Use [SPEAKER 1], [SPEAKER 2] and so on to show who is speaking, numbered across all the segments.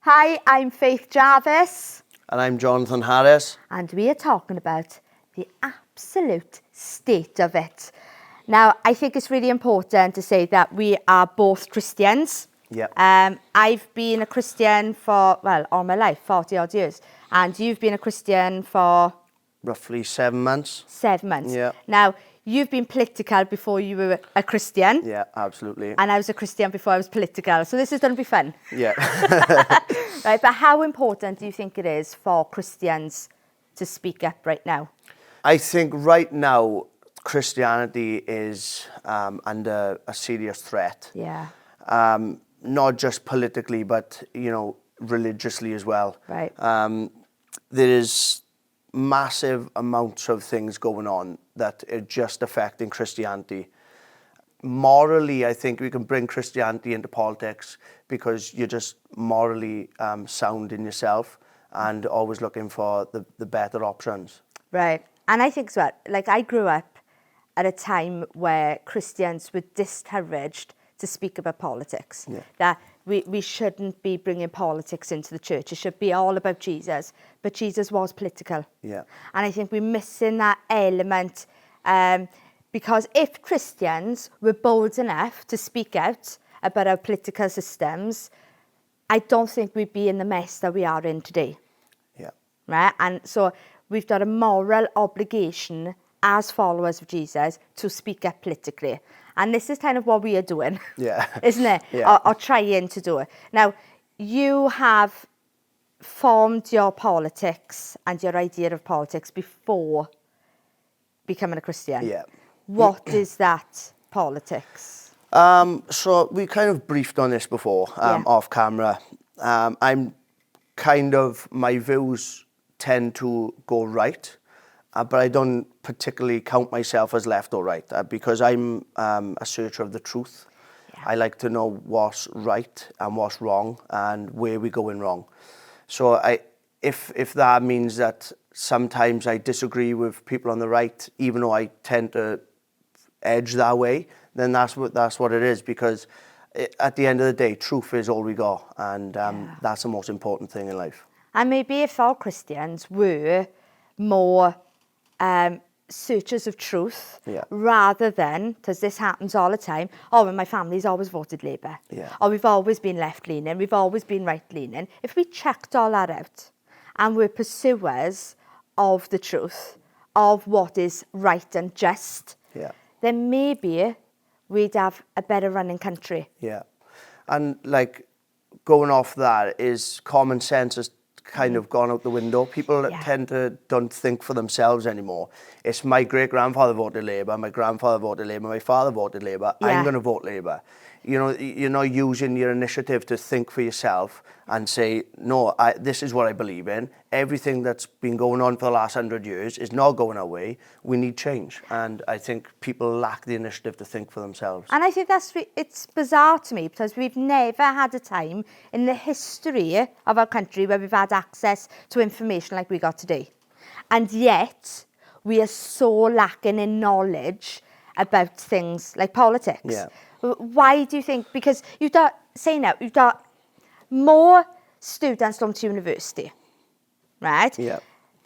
[SPEAKER 1] Hi, I'm Faith Jarvis.
[SPEAKER 2] And I'm Jonathan Harris.
[SPEAKER 1] And we are talking about the absolute state of it. Now, I think it's really important to say that we are both Christians.
[SPEAKER 2] Yep.
[SPEAKER 1] I've been a Christian for, all my life, 40 odd years. And you've been a Christian for?
[SPEAKER 2] Roughly 7 months.
[SPEAKER 1] 7 months.
[SPEAKER 2] Yeah.
[SPEAKER 1] Now, you've been political before you were a Christian.
[SPEAKER 2] Yeah, absolutely.
[SPEAKER 1] And I was a Christian before I was political. So this is going to be fun.
[SPEAKER 2] Yeah.
[SPEAKER 1] Right, but how important do you think it is for Christians to speak up right now?
[SPEAKER 2] I think right now Christianity is under a serious threat.
[SPEAKER 1] Yeah.
[SPEAKER 2] Not just politically, but religiously as well.
[SPEAKER 1] Right.
[SPEAKER 2] There is massive amounts of things going on that are just affecting Christianity. Morally, I think we can bring Christianity into politics because you're just morally sound in yourself and always looking for the better options.
[SPEAKER 1] Right. And I think as well, I grew up at a time where Christians were discouraged to speak about politics.
[SPEAKER 2] Yeah.
[SPEAKER 1] That we shouldn't be bringing politics into the church. It should be all about Jesus. But Jesus was political.
[SPEAKER 2] Yeah.
[SPEAKER 1] And I think we're missing that element because if Christians were bold enough to speak out about our political systems, I don't think we'd be in the mess that we are in today.
[SPEAKER 2] Yeah.
[SPEAKER 1] Right? And so we've got a moral obligation as followers of Jesus to speak up politically. And this is kind of what we are doing,
[SPEAKER 2] Yeah.
[SPEAKER 1] isn't it?
[SPEAKER 2] Yeah.
[SPEAKER 1] Or trying to do it. Now, you have formed your politics and your idea of politics before becoming a Christian.
[SPEAKER 2] Yeah.
[SPEAKER 1] What is that politics?
[SPEAKER 2] So we kind of briefed on this before,
[SPEAKER 1] Yeah.
[SPEAKER 2] off camera. My views tend to go right, but I don't particularly count myself as left or right because I'm a searcher of the truth.
[SPEAKER 1] Yeah.
[SPEAKER 2] I like to know what's right and what's wrong and where we're going wrong. So if that means that sometimes I disagree with people on the right, even though I tend to edge that way, then that's what it is, because at the end of the day, truth is all we got, and that's the most important thing in life.
[SPEAKER 1] And maybe if all Christians were more searchers of truth,
[SPEAKER 2] Yeah.
[SPEAKER 1] rather than, because this happens all the time, well, my family's always voted Labour,
[SPEAKER 2] Yeah.
[SPEAKER 1] or we've always been left-leaning, we've always been right-leaning. If we checked all that out and we're pursuers of the truth, of what is right and just,
[SPEAKER 2] Yeah.
[SPEAKER 1] then maybe we'd have a better running country.
[SPEAKER 2] Yeah. And going off that is common sense has kind of gone out the window. People tend to don't think for themselves anymore. It's my great-grandfather voted Labour, my grandfather voted Labour, my father voted Labour,
[SPEAKER 1] Yeah.
[SPEAKER 2] I'm going to vote Labour. You're not using your initiative to think for yourself and say, no, this is what I believe in. Everything that's been going on for the last 100 years is not going our way. We need change. And I think people lack the initiative to think for themselves.
[SPEAKER 1] And I think it's bizarre to me because we've never had a time in the history of our country where we've had access to information like we got today. And yet, we are so lacking in knowledge about things like politics.
[SPEAKER 2] Yeah.
[SPEAKER 1] Why do you think? Because you've got more students come to university, right?
[SPEAKER 2] Yeah.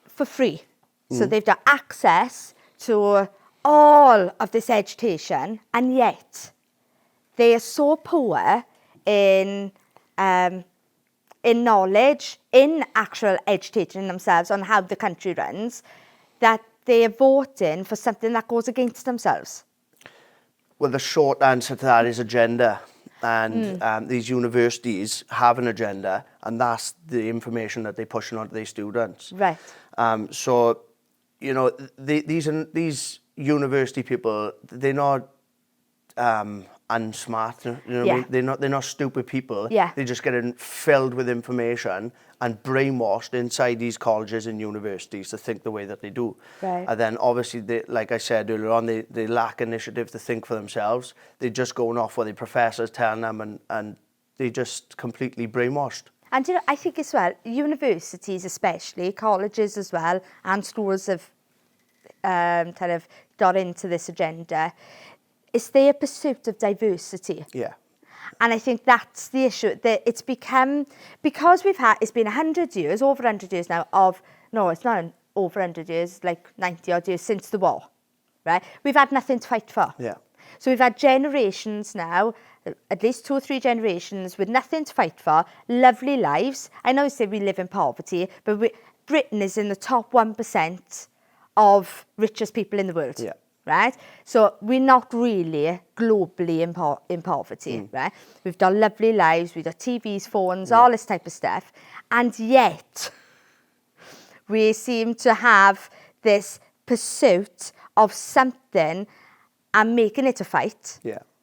[SPEAKER 1] For free. So they've got access to all of this education, and yet they are so poor in knowledge, in actual educating themselves on how the country runs, that they are voting for something that goes against themselves.
[SPEAKER 2] Well, the short answer to that is agenda. And these universities have an agenda, and that's the information that ththey push on to their students.
[SPEAKER 1] Right.
[SPEAKER 2] So, these university people, they're not unsmart. What I mean? They're not stupid people.
[SPEAKER 1] Yeah.
[SPEAKER 2] They're just getting filled with information and brainwashed inside these colleges and universities to think the way that they do.
[SPEAKER 1] Right.
[SPEAKER 2] And then obviously, like I said earlier on, they lack initiative to think for themselves. They're just going off what the professors telling them, and they're just completely brainwashed.
[SPEAKER 1] And I think as well, universities especially, colleges as well, and schools have kind of got into this agenda. It's their pursuit of diversity.
[SPEAKER 2] Yeah.
[SPEAKER 1] And I think that's the issue, that it's become, because it's been 100 years, over 100 years now no, it's not over 100 years, like 90 odd years since the war, right? We've had nothing to fight for.
[SPEAKER 2] Yeah.
[SPEAKER 1] So we've had generations now, at least 2 or 3 generations with nothing to fight for, lovely lives. I know you say we live in poverty, but Britain is in the top 1% of richest people in the world.
[SPEAKER 2] Yeah.
[SPEAKER 1] Right? So we're not really globally in poverty, right? We've got lovely lives, we've got TVs, phones, all this type of stuff. And yet, we seem to have this pursuit of something and making it a fight,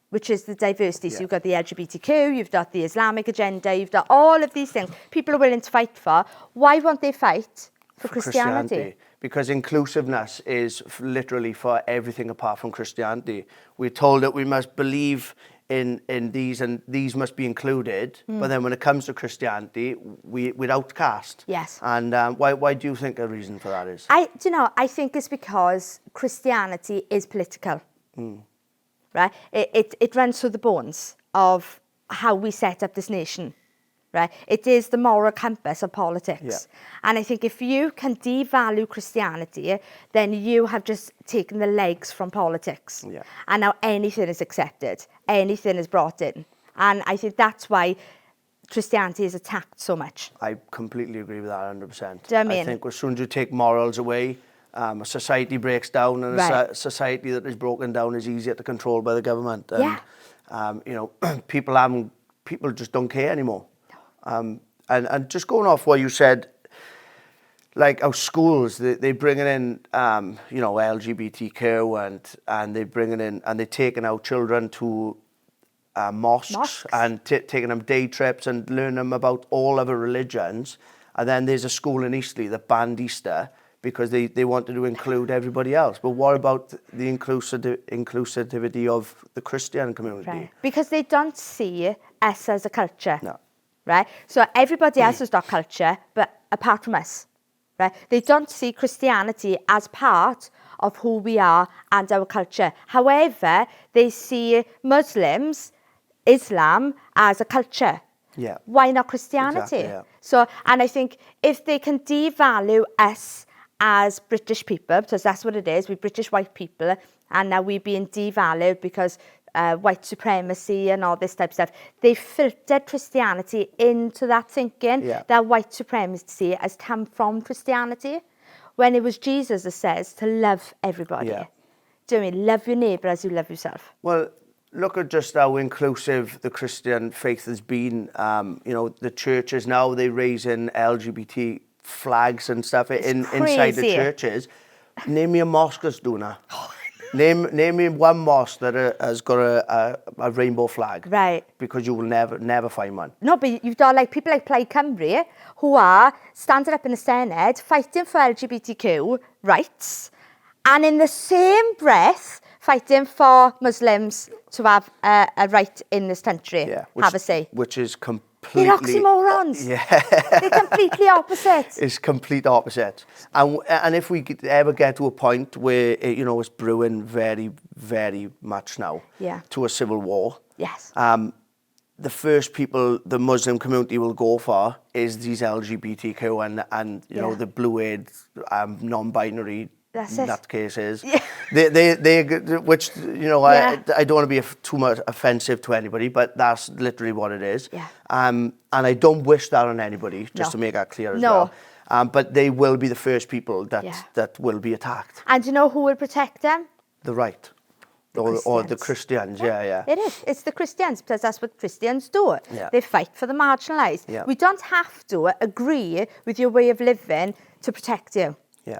[SPEAKER 1] which is the diversity. So you've got the LGBTQ, you've got the Islamic agenda, you've got all of these things people are willing to fight for. Why won't they fight for Christianity?
[SPEAKER 2] Because inclusiveness is literally for everything apart from Christianity. We're told that we must believe in these and these must be included, but then when it comes to Christianity, we're outcast.
[SPEAKER 1] Yes.
[SPEAKER 2] And why do you think a reason for that is?
[SPEAKER 1] I think it's because Christianity is political. Right? It runs through the bones of how we set up this nation. Right? It is the moral compass of politics.
[SPEAKER 2] Yeah.
[SPEAKER 1] And I think if you can devalue Christianity, then you have just taken the legs from politics.
[SPEAKER 2] Yeah.
[SPEAKER 1] And now anything is accepted. Anything is brought in. And I think that's why Christianity is attacked so much.
[SPEAKER 2] I completely agree with that 100%.
[SPEAKER 1] Do you know what I mean?
[SPEAKER 2] I think as soon as you take morals away, a society breaks down, and a society that is broken down is easier to control by the government. And, you know, people just don't care anymore. And just going off what you said, like our schools, they bringing in, you know, LGBTQ and they bringing in, and they're taking our children to mosques and taking them day trips and learning them about all other religions. And then there's a school in Eastleigh that banned Easter because they wanted to include everybody else. But what about the inclusivity of the Christian community?
[SPEAKER 1] Right. Because they don't see us as a culture.
[SPEAKER 2] No.
[SPEAKER 1] Right? So everybody else has got culture, but apart from us. Right? They don't see Christianity as part of who we are and our culture. However, they see Muslims, Islam, as a culture.
[SPEAKER 2] Yeah.
[SPEAKER 1] Why not Christianity?
[SPEAKER 2] Exactly, yeah.
[SPEAKER 1] So, and I think if they can devalue us as British people, because that's what it is, we're British white people, and now we're being devalued because white supremacy and all this type of stuff. They filtered Christianity into that thinking, that white supremacy has come from Christianity, when it was Jesus that says to love everybody.
[SPEAKER 2] Yeah.
[SPEAKER 1] Do you know what I mean? Love your neighbour as you love yourself.
[SPEAKER 2] Well, look at just how inclusive the Christian faith has been. You know, the churches now, they raising LGBT flags and stuff inside the churches. Name me a mosque that's doing that. Name me one mosque that has got a rainbow flag.
[SPEAKER 1] Right.
[SPEAKER 2] Because you will never find one.
[SPEAKER 1] No, but you've got like people like Plaid Cymru who are standing up in the Senate fighting for LGBTQ rights, and in the same breath fighting for Muslims to have a right in this country, have a say.
[SPEAKER 2] Which is completely...
[SPEAKER 1] They're oxymorons.
[SPEAKER 2] Yeah.
[SPEAKER 1] They're completely opposite.
[SPEAKER 2] It's complete opposite. And if we could ever get to a point where, you know, it's brewing very, very much now to a civil war.
[SPEAKER 1] Yes.
[SPEAKER 2] The first people the Muslim community will go for is these LGBTQ and you know, the blue-haired, non-binary nutcases. Yeah. They which, you know, I don't want to be too much offensive to anybody, but that's literally what it is.
[SPEAKER 1] Yeah.
[SPEAKER 2] And I don't wish that on anybody, just to make that clear as well. But they will be the first people that will be attacked.
[SPEAKER 1] And do you know who will protect them?
[SPEAKER 2] The right. Or the Christians,
[SPEAKER 1] It is. It's the Christians, because that's what Christians do.
[SPEAKER 2] Yeah.
[SPEAKER 1] They fight for the marginalised.
[SPEAKER 2] Yeah.
[SPEAKER 1] We don't have to agree with your way of living to protect you.
[SPEAKER 2] Yeah.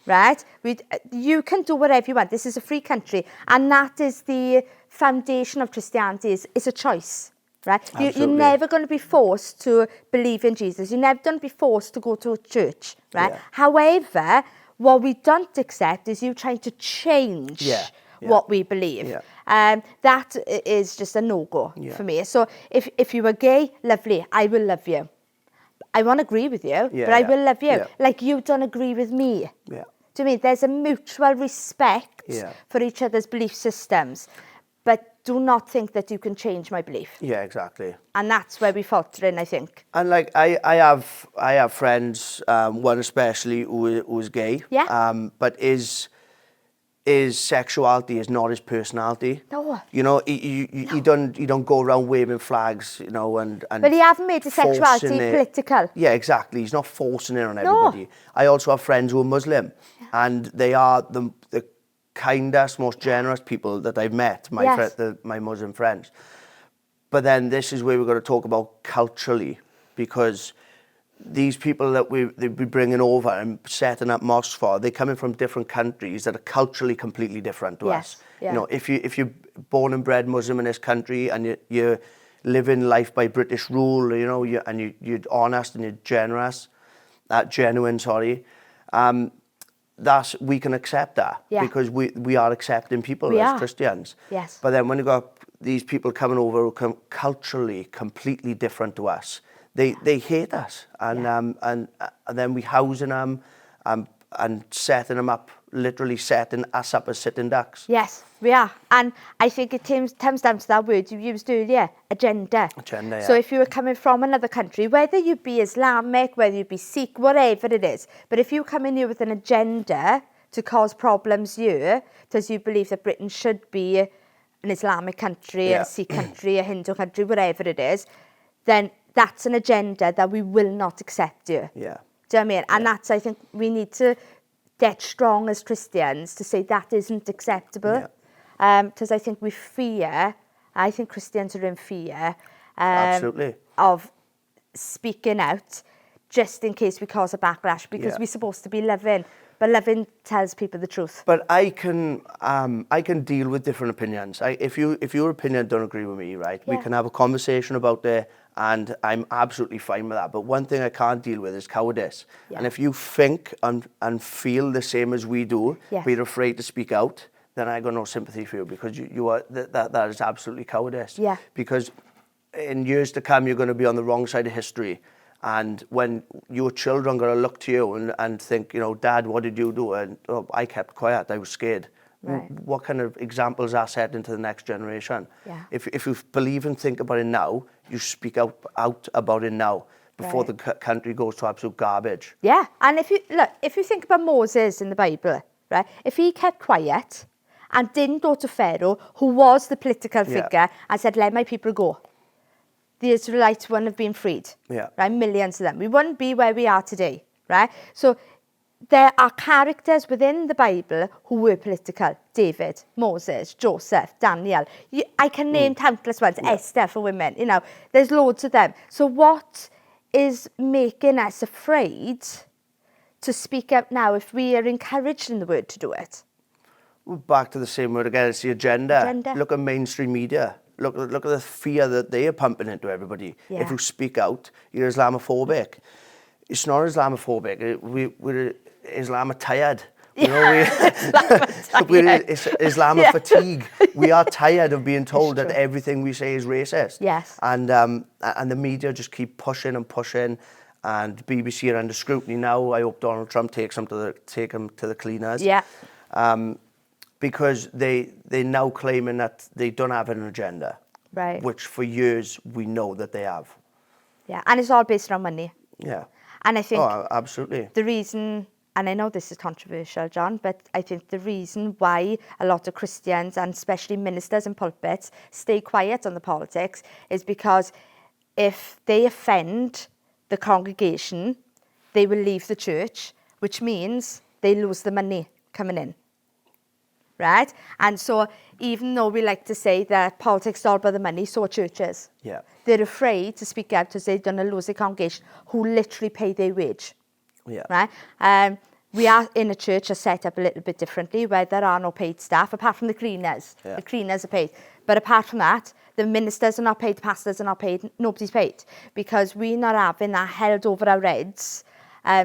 [SPEAKER 1] Right? You can do whatever you want. This is a free country. And that is the foundation of Christianity. It's a choice. Right? You're never going to be forced to believe in Jesus. You're never going to be forced to go to a church. Right?
[SPEAKER 2] Yeah.
[SPEAKER 1] However, what we don't accept is you trying to change what we believe.
[SPEAKER 2] Yeah.
[SPEAKER 1] That is just a no-go for me. So if you were gay, lovely, I will love you. I won't agree with you, but I will love you.
[SPEAKER 2] Yeah.
[SPEAKER 1] Like you don't agree with me.
[SPEAKER 2] Yeah.
[SPEAKER 1] Do you mean there's a mutual respect for each other's belief systems? But do not think that you can change my belief.
[SPEAKER 2] Yeah, exactly.
[SPEAKER 1] And that's where we falter in, I think.
[SPEAKER 2] And like I have friends, one especially who is gay.
[SPEAKER 1] Yeah.
[SPEAKER 2] But his sexuality is not his personality.
[SPEAKER 1] No.
[SPEAKER 2] You know, he don't go around waving flags, you know, and
[SPEAKER 1] But he hasn't made his sexuality political.
[SPEAKER 2] Yeah, exactly. He's not forcing it on everybody. I also have friends who are Muslim, and they are the kindest, most generous people that I've met, my Muslim friends. But then this is where we're going to talk about culturally, because these people that they'd be bringing over and setting up mosques for, they're coming from different countries that are culturally completely different to us.
[SPEAKER 1] Yeah.
[SPEAKER 2] You know, if you're born and bred Muslim in this country and you're living life by British rule, you know, you're honest and you're genuine, we can accept that because we are accepting people as Christians.
[SPEAKER 1] Yes.
[SPEAKER 2] But then when you got these people coming over who come culturally completely different to us, they hate us, and then we housing them and setting them up, literally setting us up as sitting ducks.
[SPEAKER 1] Yes, we are. And I think it comes down to that word you used earlier, agenda.
[SPEAKER 2] Agenda, yeah.
[SPEAKER 1] So if you were coming from another country, whether you be Islamic, whether you be Sikh, whatever it is, but if you come in here with an agenda to cause problems here, because you believe that Britain should be an Islamic country, a Sikh country, a Hindu country, whatever it is, then that's an agenda that we will not accept here.
[SPEAKER 2] Yeah.
[SPEAKER 1] Do you know what I mean? And that's, I think, we need to get strong as Christians to say that isn't acceptable. Because I think I think Christians are in fear
[SPEAKER 2] Absolutely.
[SPEAKER 1] of speaking out just in case we cause a backlash, because we're supposed to be loving. But loving tells people the truth.
[SPEAKER 2] But I can deal with different opinions. If your opinion don't agree with me, right, we can have a conversation about it, and I'm absolutely fine with that. But one thing I can't deal with is cowardice. And if you think and feel the same as we do, but you're afraid to speak out, then I got no sympathy for you, because you are that is absolutely cowardice.
[SPEAKER 1] Yeah.
[SPEAKER 2] Because in years to come, you're going to be on the wrong side of history. And when your children are going to look to you and think, you know, Dad, what did you do? And I kept quiet, I was scared.
[SPEAKER 1] Right.
[SPEAKER 2] What kind of examples are set into the next generation?
[SPEAKER 1] Yeah.
[SPEAKER 2] If you believe and think about it now, you speak out about it now, before the country goes to absolute garbage.
[SPEAKER 1] Yeah, and if you think about Moses in the Bible, right? If he kept quiet and didn't go to Pharaoh, who was the political figure, and said, let my people go, the Israelites wouldn't have been freed.
[SPEAKER 2] Yeah.
[SPEAKER 1] Right? Millions of them. We wouldn't be where we are today. Right? So there are characters within the Bible who were political. David, Moses, Joseph, Daniel. I can name countless ones. Esther for women. You know, there's loads of them. So what is making us afraid to speak up now if we are encouraged in the word to do it?
[SPEAKER 2] We're back to the same word again. It's the agenda. Look at mainstream media. Look at the fear that they are pumping into everybody.
[SPEAKER 1] Yeah.
[SPEAKER 2] If you speak out, you're Islamophobic. It's not Islamophobic. We're Islam tired. You know, we're Islam fatigue. We are tired of being told that everything we say is racist.
[SPEAKER 1] Yes.
[SPEAKER 2] And the media just keep pushing and pushing, and BBC are under scrutiny now. I hope Donald Trump takes them to the cleaners.
[SPEAKER 1] Yeah.
[SPEAKER 2] Because they're now claiming that they don't have an agenda.
[SPEAKER 1] Right.
[SPEAKER 2] Which for years we know that they have.
[SPEAKER 1] Yeah, and it's all based on money.
[SPEAKER 2] Yeah.
[SPEAKER 1] And I think
[SPEAKER 2] absolutely.
[SPEAKER 1] the reason, and I know this is controversial, John, but I think the reason why a lot of Christians, and especially ministers in pulpits, stay quiet on the politics is because if they offend the congregation, they will leave the church, which means they lose the money coming in. Right? And so even though we like to say that politics is all about the money, so are churches.
[SPEAKER 2] Yeah.
[SPEAKER 1] They're afraid to speak out because they're going to lose their congregation who literally pay their wage.
[SPEAKER 2] Yeah.
[SPEAKER 1] Right? We are in a church are set up a little bit differently, where there are no paid staff, apart from the cleaners.
[SPEAKER 2] Yeah.
[SPEAKER 1] The cleaners are paid. But apart from that, the ministers are not paid, the pastors are not paid, nobody's paid. Because we're not having that held over our heads,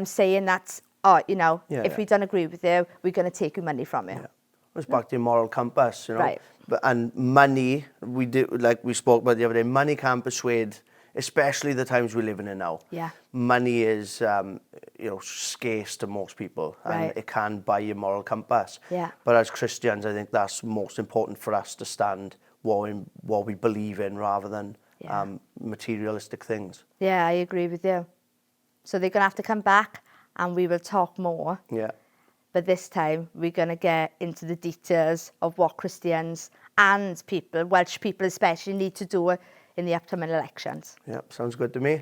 [SPEAKER 1] saying that, if we don't agree with you, we're going to take your money from you.
[SPEAKER 2] Yeah. It's back to your moral compass, you know.
[SPEAKER 1] Right.
[SPEAKER 2] And money, like we spoke about the other day, money can't persuade, especially the times we're living in now.
[SPEAKER 1] Yeah.
[SPEAKER 2] Money is, scarce to most people, and it can buy your moral compass.
[SPEAKER 1] Yeah.
[SPEAKER 2] But as Christians, I think that's most important for us to stand what we believe in rather than
[SPEAKER 1] Yeah.
[SPEAKER 2] materialistic things.
[SPEAKER 1] Yeah, I agree with you. So they're going to have to come back and we will talk more.
[SPEAKER 2] Yeah.
[SPEAKER 1] But this time we're going to get into the details of what Christians and people, Welsh people especially, need to do in the upcoming elections.
[SPEAKER 2] Yeah, sounds good to me.